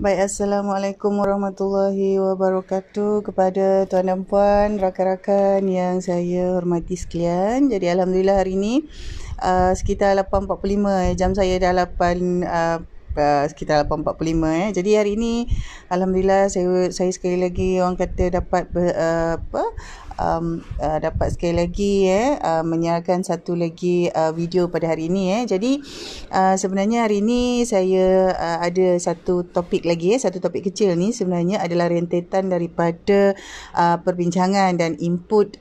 Baik, Assalamualaikum warahmatullahi wabarakatuh kepada tuan dan puan, rakan-rakan yang saya hormati sekalian. Jadi Alhamdulillah hari ini sekitar 8.45 jam saya dah 8 sekitar 8.45 Jadi hari ini Alhamdulillah saya sekali lagi orang kata dapat dapat sekali lagi menyiarkan satu lagi video pada hari ini. Jadi sebenarnya hari ini saya ada satu topik lagi, satu topik kecil ni sebenarnya adalah rentetan daripada perbincangan dan input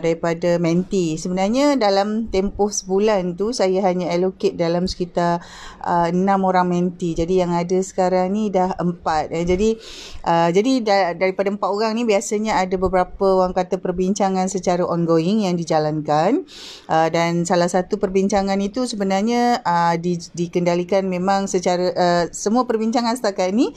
daripada menti. Sebenarnya dalam tempoh sebulan tu saya hanya allocate dalam sekitar 6 orang menti. Jadi yang ada sekarang ni dah 4. Jadi daripada 4 orang ni biasanya ada beberapa orang kata perbincangan secara ongoing yang dijalankan, dan salah satu perbincangan itu sebenarnya dikendalikan memang secara semua perbincangan setakat ni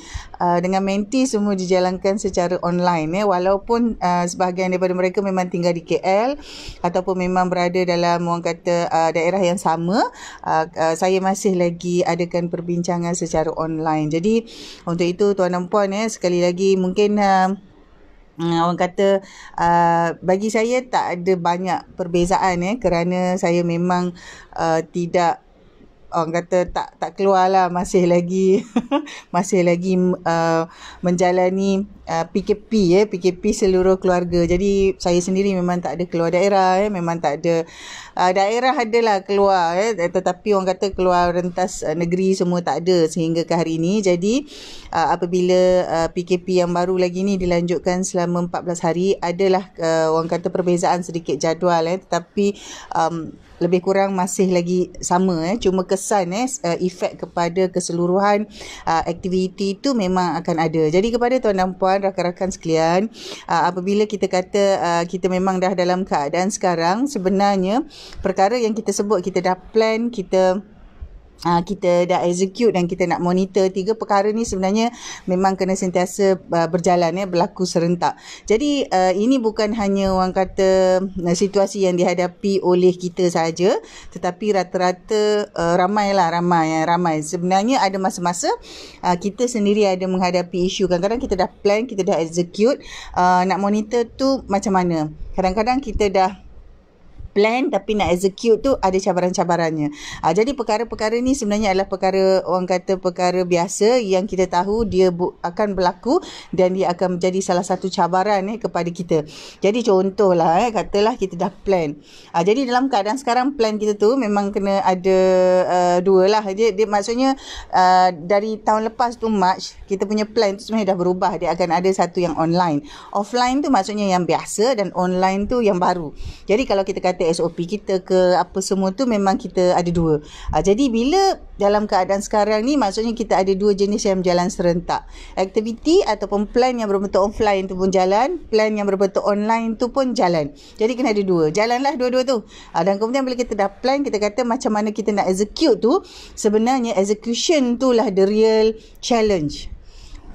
dengan menti semua dijalankan secara online, walaupun sebahagian daripada mereka memang tinggal di KL ataupun memang berada dalam orang kata daerah yang sama. Saya masih lagi adakan perbincangan secara online. Jadi untuk itu tuan dan puan, sekali lagi mungkin orang kata bagi saya tak ada banyak perbezaan, kerana saya memang tidak, orang kata tak keluarlah, masih lagi masih lagi menjalani PKP seluruh keluarga. Jadi saya sendiri memang tak ada keluar daerah, memang tak ada daerah adalah keluar, tetapi orang kata keluar rentas negeri semua tak ada sehingga ke hari ini. Jadi apabila PKP yang baru lagi ni dilanjutkan selama 14 hari, adalah orang kata perbezaan sedikit jadual, tetapi lebih kurang masih lagi sama, cuma kesan efek kepada keseluruhan aktiviti itu memang akan ada. Jadi kepada tuan dan puan, rakan-rakan sekalian, apabila kita kata kita memang dah dalam keadaan sekarang, sebenarnya perkara yang kita sebut kita dah plan, kita dah execute dan kita nak monitor, 3 perkara ni sebenarnya memang kena sentiasa berjalan, berlaku serentak. Jadi ini bukan hanya orang kata situasi yang dihadapi oleh kita saja, tetapi rata-rata ramai. Sebenarnya ada masa-masa kita sendiri ada menghadapi isu. Kadang-kadang kita dah plan, kita dah execute, nak monitor tu macam mana. Kadang-kadang kita dah plan tapi nak execute tu ada cabaran-cabarannya. Jadi perkara-perkara ni sebenarnya adalah perkara, orang kata perkara biasa yang kita tahu dia akan berlaku dan dia akan menjadi salah satu cabaran kepada kita. Jadi contohlah, katalah kita dah plan. Jadi dalam keadaan sekarang plan kita tu memang kena ada dua lah. Dia maksudnya dari tahun lepas tu March, kita punya plan tu sebenarnya dah berubah. Dia akan ada satu yang online. Offline tu maksudnya yang biasa dan online tu yang baru. Jadi kalau kita kata SOP kita ke apa semua tu memang kita ada dua. Jadi bila dalam keadaan sekarang ni, maksudnya kita ada dua jenis yang berjalan serentak. Aktiviti ataupun plan yang berbentuk offline tu pun jalan, plan yang berbentuk online tu pun jalan. Jadi kena ada dua. Jalanlah dua-dua tu. Dan kemudian bila kita dah plan, kita kata macam mana kita nak execute tu, sebenarnya execution tu lah the real challenge.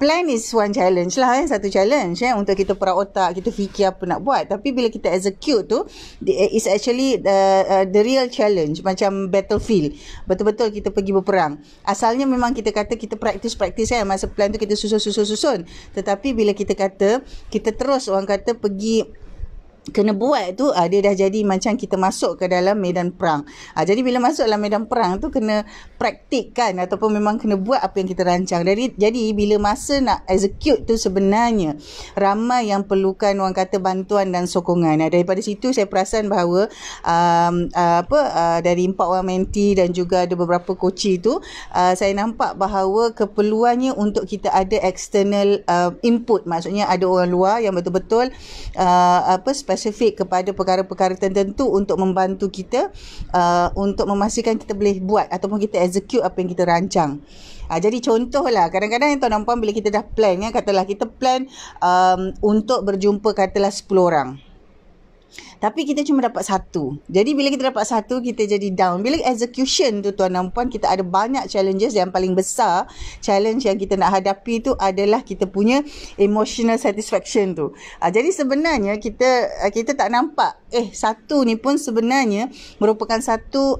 Plan is one challenge lah, satu challenge untuk kita perah otak, kita fikir apa nak buat. Tapi bila kita execute tu, is actually the real challenge, macam battlefield. Betul-betul kita pergi berperang. Asalnya memang kita kata kita practice masa plan tu kita susun. Tetapi bila kita kata kita terus orang kata pergi kena buat tu, dia dah jadi macam kita masuk ke dalam medan perang. Jadi bila masuk dalam medan perang tu kena praktikkan ataupun memang kena buat apa yang kita rancang. Jadi bila masa nak execute tu sebenarnya ramai yang perlukan orang kata bantuan dan sokongan. Daripada situ saya perasan bahawa dari 4 orang menti dan juga ada beberapa coach tu, saya nampak bahawa keperluannya untuk kita ada external input. Maksudnya ada orang luar yang betul-betul spesifik kepada perkara-perkara tertentu untuk membantu kita untuk memastikan kita boleh buat ataupun kita execute apa yang kita rancang. Jadi contohlah, kadang-kadang tuan dan puan bila kita dah plan, katalah kita plan untuk berjumpa katalah 10 orang. Tapi kita cuma dapat satu. Jadi bila kita dapat satu, kita jadi down. Bila execution tu tuan dan puan, kita ada banyak challenges. Yang paling besar challenge yang kita nak hadapi tu adalah kita punya emotional satisfaction tu. Jadi sebenarnya kita tak nampak satu ni pun sebenarnya merupakan satu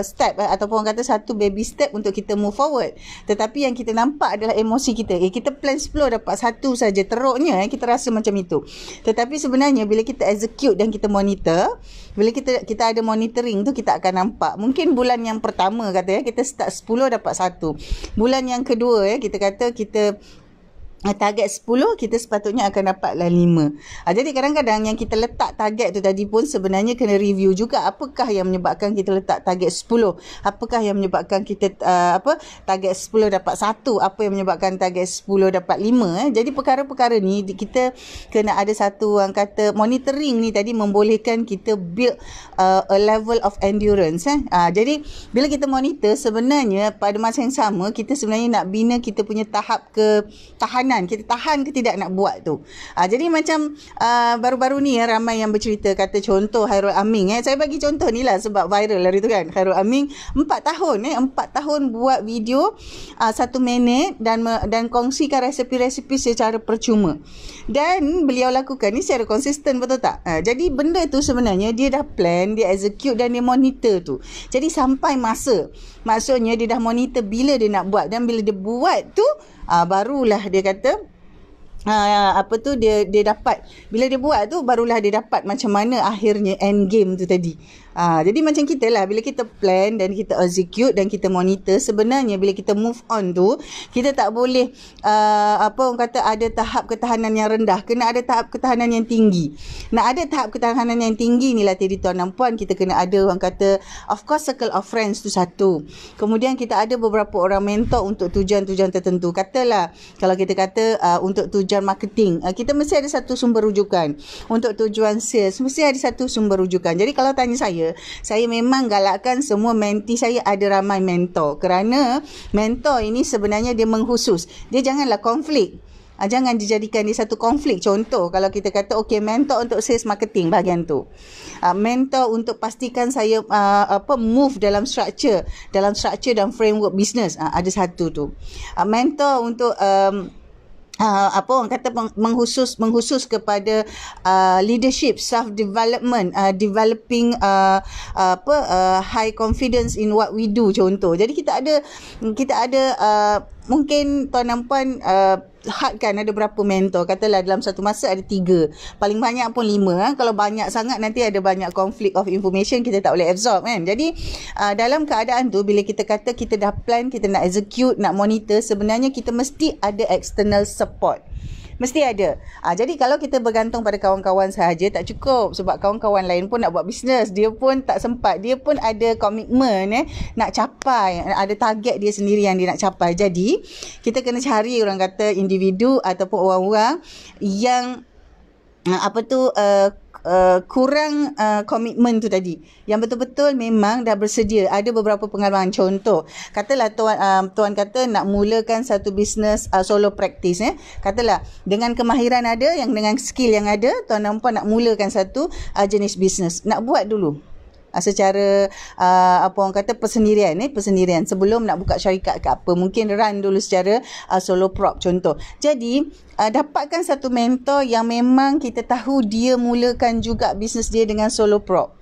step ataupun orang kata satu baby step untuk kita move forward. Tetapi yang kita nampak adalah emosi kita. Kita plan 10 dapat satu saja, teruknya kita rasa macam itu. Tetapi sebenarnya bila kita execute dan kita monitor, bila kita ada monitoring tu, kita akan nampak. Mungkin bulan yang pertama kata kita start 10 dapat satu. Bulan yang kedua kita kata kita target 10, kita sepatutnya akan dapatlah 5. Jadi kadang-kadang yang kita letak target tu tadi pun sebenarnya kena review juga. Apakah yang menyebabkan kita letak target 10? Apakah yang menyebabkan kita target 10 dapat 1? Apa yang menyebabkan target 10 dapat 5? Jadi perkara-perkara ni kita kena ada satu orang kata monitoring ni tadi membolehkan kita build a level of endurance. Jadi bila kita monitor, sebenarnya pada masa yang sama kita sebenarnya nak bina kita punya tahap ketahanan. Kita tahan ke tidak nak buat tu. Jadi macam baru-baru ni ramai yang bercerita, kata contoh Khairul Aming. Saya bagi contoh ni lah sebab viral hari tu kan. Khairul Aming 4 tahun buat video 1 minit dan kongsikan resepi-resepi secara percuma. Dan beliau lakukan ni secara konsisten, betul tak? Jadi benda tu sebenarnya dia dah plan, dia execute dan dia monitor tu. Jadi sampai masa, maksudnya dia dah monitor bila dia nak buat, dan bila dia buat tu barulah dia kata dia dapat, bila dia buat tu barulah dia dapat macam mana akhirnya end game tu tadi. Jadi macam kita lah, bila kita plan dan kita execute dan kita monitor, sebenarnya bila kita move on tu, kita tak boleh orang kata ada tahap ketahanan yang rendah, kena ada tahap ketahanan yang tinggi. Nak ada tahap ketahanan yang tinggi ni lah tadi tuan dan puan, kita kena ada orang kata, of course circle of friends tu satu. Kemudian kita ada beberapa orang mentor untuk tujuan-tujuan tertentu. Katalah kalau kita kata untuk tujuan marketing, kita mesti ada satu sumber rujukan. Untuk tujuan sales mesti ada satu sumber rujukan. Jadi kalau tanya saya memang galakkan semua mentee saya ada ramai mentor, kerana mentor ini sebenarnya dia mengkhusus. Dia janganlah konflik. Jangan dijadikan dia satu konflik. Contoh kalau kita kata mentor untuk sales marketing bahagian tu. Mentor untuk pastikan saya move dalam structure dan framework business. Ada satu tu. Mentor untuk orang kata mengkhusus kepada leadership, self development, developing high confidence in what we do, contoh. Jadi kita ada mungkin tuan dan puan hadkan ada berapa mentor, katalah dalam satu masa ada 3, paling banyak pun 5. Kalau banyak sangat nanti ada banyak conflict of information, kita tak boleh absorb kan. Jadi dalam keadaan tu, bila kita kata kita dah plan, kita nak execute, nak monitor, sebenarnya kita mesti ada external support. Mesti ada. Jadi kalau kita bergantung pada kawan-kawan sahaja tak cukup, sebab kawan-kawan lain pun nak buat bisnes, dia pun tak sempat, dia pun ada komitmen nak capai, ada target dia sendiri yang dia nak capai. Jadi kita kena cari orang kata individu ataupun orang-orang yang kurang komitmen tu tadi, yang betul-betul memang dah bersedia. Ada beberapa pengalaman, contoh katalah tuan kata nak mulakan satu bisnes solo practice, katalah dengan kemahiran ada, yang dengan skill yang ada, tuan dan puan nak mulakan satu jenis bisnes, nak buat dulu secara orang kata persendirian sebelum nak buka syarikat ke apa, mungkin run dulu secara solo prop contoh. Jadi dapatkan satu mentor yang memang kita tahu dia mulakan juga bisnes dia dengan solo prop.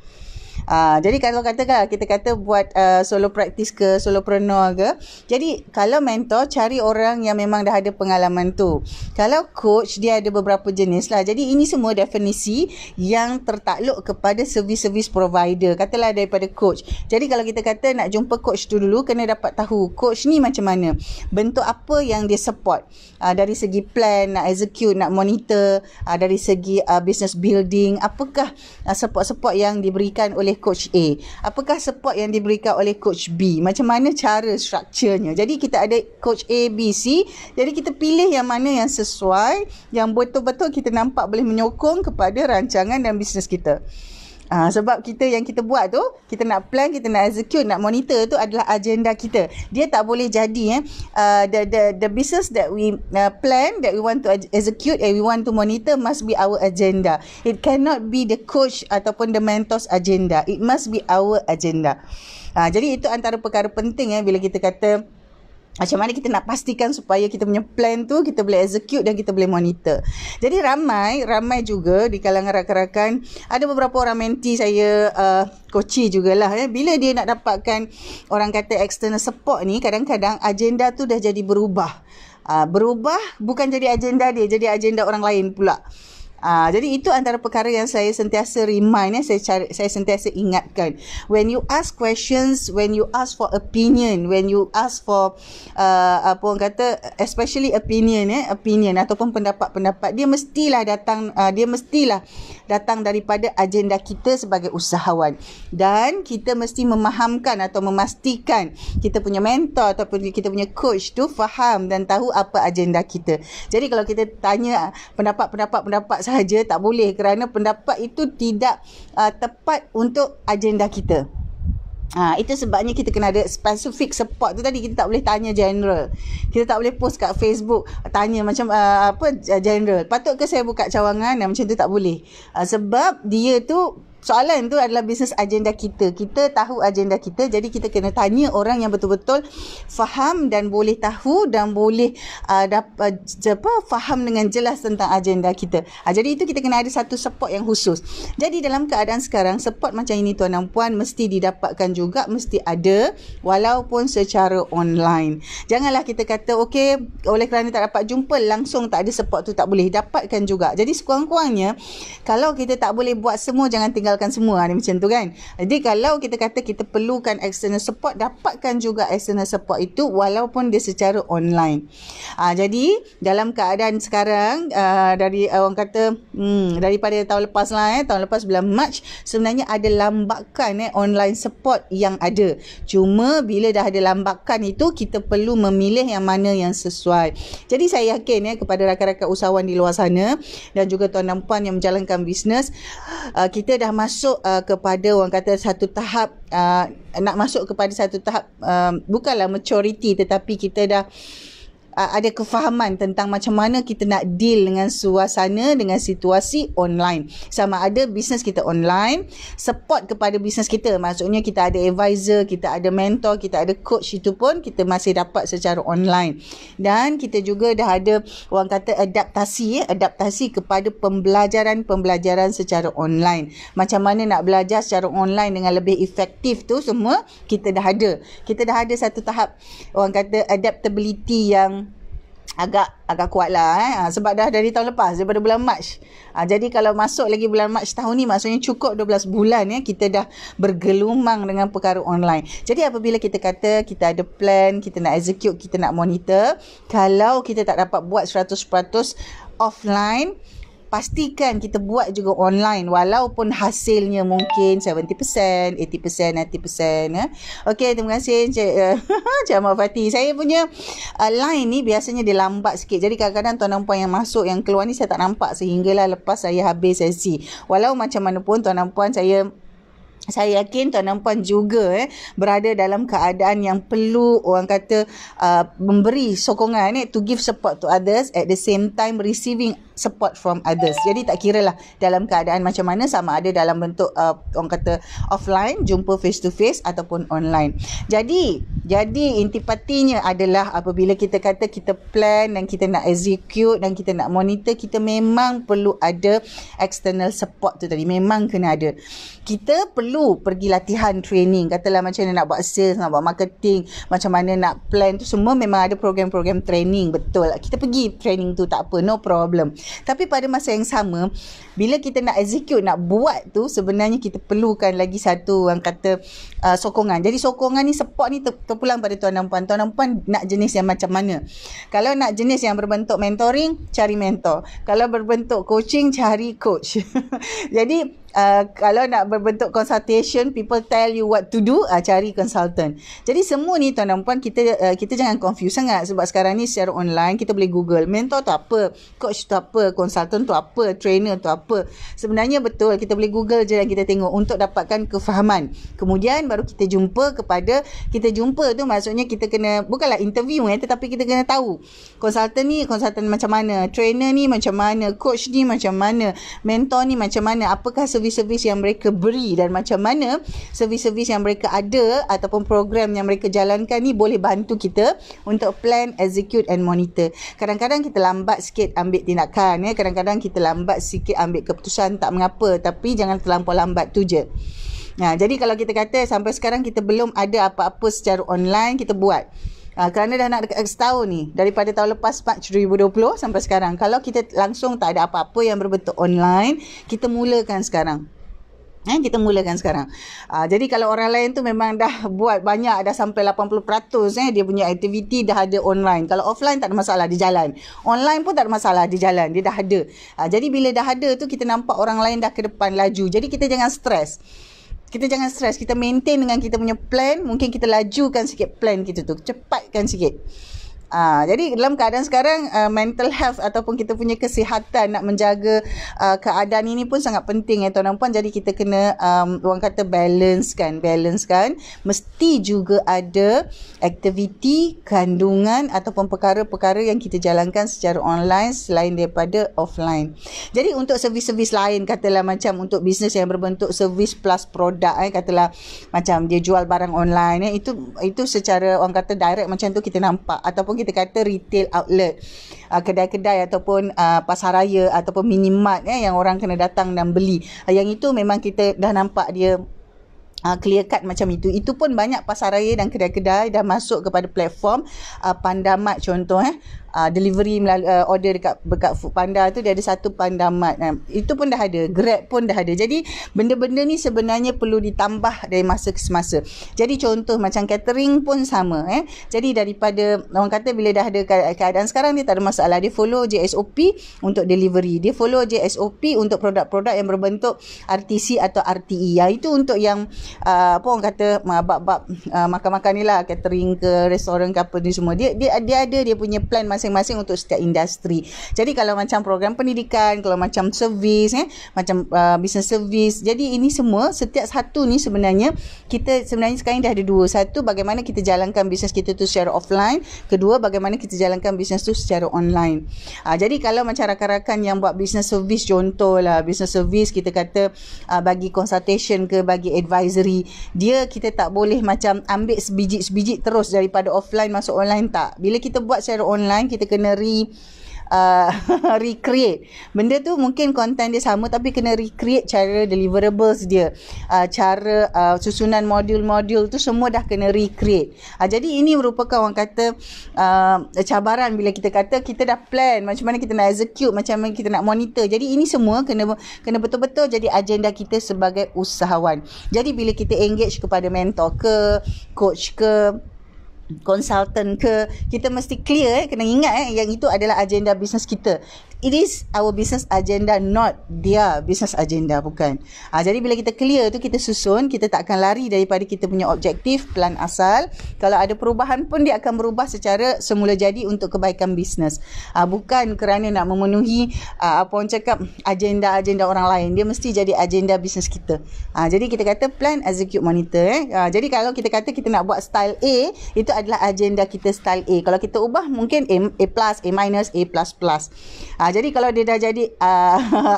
Jadi kalau katakan kita kata buat solo practice ke solopreneur ke, jadi kalau mentor cari orang yang memang dah ada pengalaman tu. Kalau coach dia ada beberapa jenis lah. Jadi ini semua definisi yang tertakluk kepada servis-servis provider, katalah daripada coach. Jadi kalau kita kata nak jumpa coach tu dulu, kena dapat tahu coach ni macam mana, bentuk apa yang dia support, dari segi plan, nak execute, nak monitor, dari segi business building, apakah support-support yang diberikan oleh coach A, apakah support yang diberikan oleh coach B, macam mana cara strukturnya. Jadi kita ada coach A, B, C, jadi kita pilih yang mana yang sesuai, yang betul-betul kita nampak boleh menyokong kepada rancangan dan bisnes kita. Sebab yang kita buat tu, kita nak plan, kita nak execute, nak monitor tu adalah agenda kita. Dia tak boleh jadi the business that we plan, that we want to execute and we want to monitor must be our agenda. It cannot be the coach ataupun the mentor's agenda. It must be our agenda. Jadi itu antara perkara penting bila kita kata macam mana kita nak pastikan supaya kita punya plan tu kita boleh execute dan kita boleh monitor. Jadi ramai juga di kalangan rakan-rakan, ada beberapa orang menti saya, coachee jugalah bila dia nak dapatkan orang kata external support ni, kadang-kadang agenda tu dah jadi berubah. Berubah bukan jadi agenda dia, jadi agenda orang lain pula. Jadi itu antara perkara yang saya sentiasa remind, saya sentiasa ingatkan. When you ask questions, when you ask for opinion, when you ask for apa orang kata, especially opinion ataupun pendapat-pendapat, dia mestilah datang daripada agenda kita sebagai usahawan. Dan kita mesti memahamkan atau memastikan kita punya mentor ataupun kita punya coach tu faham dan tahu apa agenda kita. Jadi kalau kita tanya pendapat sahaja tak boleh, kerana pendapat itu tidak tepat untuk agenda kita. Itu sebabnya kita kena ada specific support tu tadi. Kita tak boleh tanya general. Kita tak boleh post kat Facebook tanya macam general. Patut ke saya buka cawangan? Macam tu tak boleh. Sebab dia tu, soalan tu adalah bisnes agenda kita. Kita tahu agenda kita, jadi kita kena tanya orang yang betul-betul faham dan boleh tahu dan boleh faham dengan jelas tentang agenda kita. Jadi itu kita kena ada satu support yang khusus. Jadi dalam keadaan sekarang, support macam ini tuan dan puan mesti didapatkan juga, mesti ada walaupun secara online. Janganlah kita kata okey, oleh kerana tak dapat jumpa langsung tak ada support tu, tak boleh, dapatkan juga. Jadi sekurang-kurangnya kalau kita tak boleh buat semua, jangan tinggalkan semua, macam tu kan. Jadi kalau kita kata kita perlukan external support, dapatkan juga external support itu walaupun dia secara online. Jadi dalam keadaan sekarang, dari orang kata daripada tahun lepas lah, tahun lepas bulan Mac, sebenarnya ada lambakan online support yang ada. Cuma bila dah ada lambakan itu, kita perlu memilih yang mana yang sesuai. Jadi saya yakin kepada rakan-rakan usahawan di luar sana dan juga tuan dan puan yang menjalankan bisnes, kita dah masuk kepada orang kata satu tahap, nak masuk kepada satu tahap, bukanlah maturity, tetapi kita dah ada kefahaman tentang macam mana kita nak deal dengan suasana, dengan situasi online. Sama ada bisnes kita online, support kepada bisnes kita, maksudnya kita ada advisor, kita ada mentor, kita ada coach, itu pun kita masih dapat secara online. Dan kita juga dah ada orang kata adaptasi kepada pembelajaran secara online. Macam mana nak belajar secara online dengan lebih efektif tu semua kita dah ada. Kita dah ada satu tahap orang kata adaptability yang agak kuat lah sebab dah dari tahun lepas, daripada bulan Mac. Jadi kalau masuk lagi bulan Mac tahun ni, maksudnya cukup 12 bulan kita dah bergelumang dengan perkara online. Jadi apabila kita kata kita ada plan, kita nak execute, kita nak monitor, kalau kita tak dapat buat 100% offline, pastikan kita buat juga online walaupun hasilnya mungkin 70%, 80%, 90%. Okey, terima kasih Cik Ahmad Fatih. Saya punya line ni biasanya dia lambat sikit. Jadi kadang-kadang tuan dan puan yang masuk, yang keluar ni saya tak nampak sehinggalah lepas saya habis sesi. Walau macam mana pun tuan dan puan, saya yakin tuan dan puan juga berada dalam keadaan yang perlu orang kata memberi sokongan to give support to others, at the same time receiving support from others. Jadi tak kira lah dalam keadaan macam mana, sama ada dalam bentuk orang kata offline, jumpa face to face, ataupun online. Jadi intipatinya adalah apabila kita kata kita plan dan kita nak execute dan kita nak monitor, kita memang perlu ada external support tu tadi, memang kena ada. Kita perlu pergi latihan training, katalah macam mana nak buat sales, nak buat marketing, macam mana nak plan tu semua, memang ada program-program training, betul. Kita pergi training tu, tak apa, no problem. Tapi pada masa yang sama, bila kita nak execute, nak buat tu, sebenarnya kita perlukan lagi satu orang kata sokongan. Jadi sokongan ni, support ni terpulang pada tuan dan puan. Tuan dan puan nak jenis yang macam mana? Kalau nak jenis yang berbentuk mentoring, cari mentor. Kalau berbentuk coaching, cari coach. Jadi kalau nak berbentuk consultation, people tell you what to do, cari consultant. Jadi semua ni tuan dan puan, kita jangan confuse sangat, sebab sekarang ni secara online kita boleh Google mentor tu apa, coach tu apa, consultant tu apa, trainer tu apa. Sebenarnya betul, kita boleh Google je dan kita tengok untuk dapatkan kefahaman. Kemudian baru kita jumpa tu maksudnya kita kena, bukanlah interview tetapi kita kena tahu consultant ni consultant macam mana, trainer ni macam mana, coach ni macam mana, mentor ni macam mana, apakah servis-servis yang mereka beri dan macam mana servis-servis yang mereka ada ataupun program yang mereka jalankan ni boleh bantu kita untuk plan, execute and monitor. Kadang-kadang kita lambat sikit ambil tindakan, kadang-kadang kita lambat sikit ambil keputusan, tak mengapa, tapi jangan terlampau lambat tu je. Jadi kalau kita kata sampai sekarang kita belum ada apa-apa secara online, kita buat. Kerana dah nak dekat setahun ni, daripada tahun lepas Mac 2020 sampai sekarang, kalau kita langsung tak ada apa-apa yang berbentuk online, kita mulakan sekarang. Kita mulakan sekarang. Jadi kalau orang lain tu memang dah buat banyak, dah sampai 80% dia punya aktiviti dah ada online. Kalau offline tak ada masalah, dia jalan. Online pun tak ada masalah, dia jalan, dia dah ada. Jadi bila dah ada tu, kita nampak orang lain dah ke depan laju. Jadi kita jangan stres. Kita maintain dengan kita punya plan. Mungkin kita lajukan sikit plan kita tu, cepatkan sikit. Jadi dalam keadaan sekarang, mental health ataupun kita punya kesihatan, nak menjaga keadaan ini pun sangat penting tuan dan puan. Jadi kita kena orang kata balance kan. Mesti juga ada aktiviti, kandungan ataupun perkara-perkara yang kita jalankan secara online selain daripada offline. Jadi untuk servis-servis lain, katalah macam untuk bisnes yang berbentuk servis plus produk, katalah macam dia jual barang online, itu secara orang kata direct macam tu kita nampak, ataupun kita kata retail outlet, kedai-kedai ataupun pasaraya ataupun minimart yang orang kena datang dan beli. Yang itu memang kita dah nampak dia clear cut macam itu. Itu pun banyak pasaraya dan kedai-kedai dah masuk kepada platform Pandamart contoh. Delivery melalui order dekat Foodpanda tu, dia ada satu Pandamart. Itu pun dah ada, Grab pun dah ada. Jadi benda-benda ni sebenarnya perlu ditambah dari masa ke semasa. Jadi contoh macam catering pun sama. Jadi daripada orang kata bila dah ada keadaan sekarang, dia tak ada masalah, dia follow je SOP untuk delivery, dia follow je SOP untuk produk-produk yang berbentuk RTC atau RTE. Itu untuk yang apa orang kata bab-bab makan-makan ni lah, catering ke restoran ke apa ni semua. Dia ada dia punya plan masing-masing untuk setiap industri. Jadi kalau macam program pendidikan, kalau macam servis, macam business service. Jadi ini semua, setiap satu ni sebenarnya sekarang dah ada dua. Satu, bagaimana kita jalankan bisnes kita tu secara offline. Kedua, bagaimana kita jalankan bisnes tu secara online. Jadi kalau macam rakan-rakan yang buat business service, contohlah business service kita kata bagi consultation ke, bagi advisory, kita tak boleh macam ambil sebiji-sebiji terus daripada offline masuk online, tak. Bila kita buat secara online, kita kena recreate. Benda tu mungkin konten dia sama, tapi kena recreate cara deliverables dia, cara susunan modul-modul tu semua dah kena recreate. Jadi ini merupakan orang kata cabaran bila kita kata kita dah plan macam mana kita nak execute, macam mana kita nak monitor. Jadi ini semua kena betul-betul jadi agenda kita sebagai usahawan. Jadi bila kita engage kepada mentor ke, coach ke, consultant ke, kita mesti clear, kena ingat yang itu adalah agenda bisnes kita. It is our business agenda, not their business agenda, bukan. Jadi bila kita clear tu, kita susun, kita tak akan lari daripada kita punya objektif, plan asal. Kalau ada perubahan pun, dia akan berubah secara semula jadi untuk kebaikan bisnes. Bukan kerana nak memenuhi apa orang cakap agenda-agenda orang lain. Dia mesti jadi agenda bisnes kita. Jadi kita kata plan, execute, monitor. Jadi kalau kita kata kita nak buat style A, itu adalah agenda kita style A. Kalau kita ubah mungkin A+, A-, A++. Jadi kalau dia dah jadi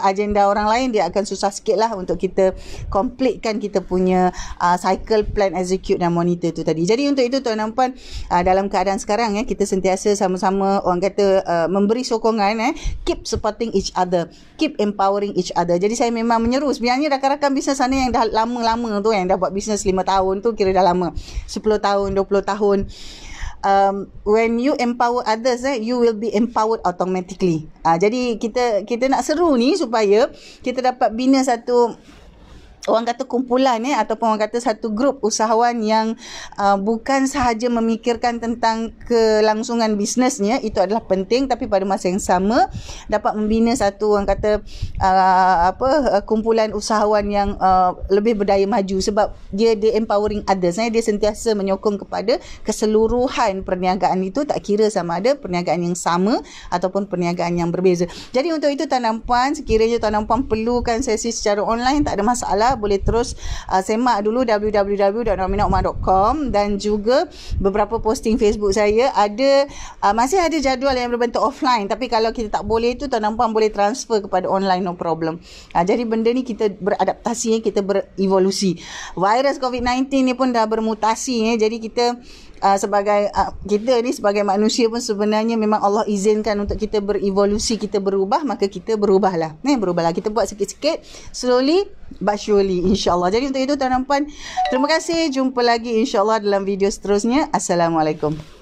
agenda orang lain, dia akan susah sikit lah untuk kita completekan kita punya cycle, plan, execute dan monitor tu tadi. Jadi untuk itu tuan dan puan, dalam keadaan sekarang kita sentiasa sama-sama orang kata memberi sokongan, keep supporting each other, keep empowering each other. Jadi saya memang menyeru, sebenarnya rakan-rakan bisnes sana yang dah lama-lama tu, yang dah buat bisnes 5 tahun tu, kira dah lama, 10 tahun, 20 tahun. When you empower others, you will be empowered automatically. Jadi kita nak seru ni supaya kita dapat bina satu orang kata kumpulan ataupun orang kata satu grup usahawan yang bukan sahaja memikirkan tentang kelangsungan bisnesnya, itu adalah penting, tapi pada masa yang sama dapat membina satu orang kata kumpulan usahawan yang lebih berdaya maju, sebab dia empowering others, dia sentiasa menyokong kepada keseluruhan perniagaan itu, tak kira sama ada perniagaan yang sama ataupun perniagaan yang berbeza. Jadi untuk itu tuan-tuan puan, sekiranya tuan-tuan puan perlukan sesi secara online, tak ada masalah, boleh terus semak dulu www.nominaumar.com, dan juga beberapa posting Facebook saya ada, masih ada jadual yang berbentuk offline, tapi kalau kita tak boleh itu, tuan-tuan puan boleh transfer kepada online, no problem. Jadi benda ni kita beradaptasi, kita berevolusi. Virus COVID-19 ni pun dah bermutasi, jadi kita kita ni sebagai manusia pun sebenarnya memang Allah izinkan untuk kita berevolusi, kita berubah, maka kita berubahlah. Kita buat sikit-sikit, slowly but surely, insyaAllah. Jadi untuk itu tuan-tuan puan, terima kasih. Jumpa lagi insyaAllah dalam video seterusnya. Assalamualaikum.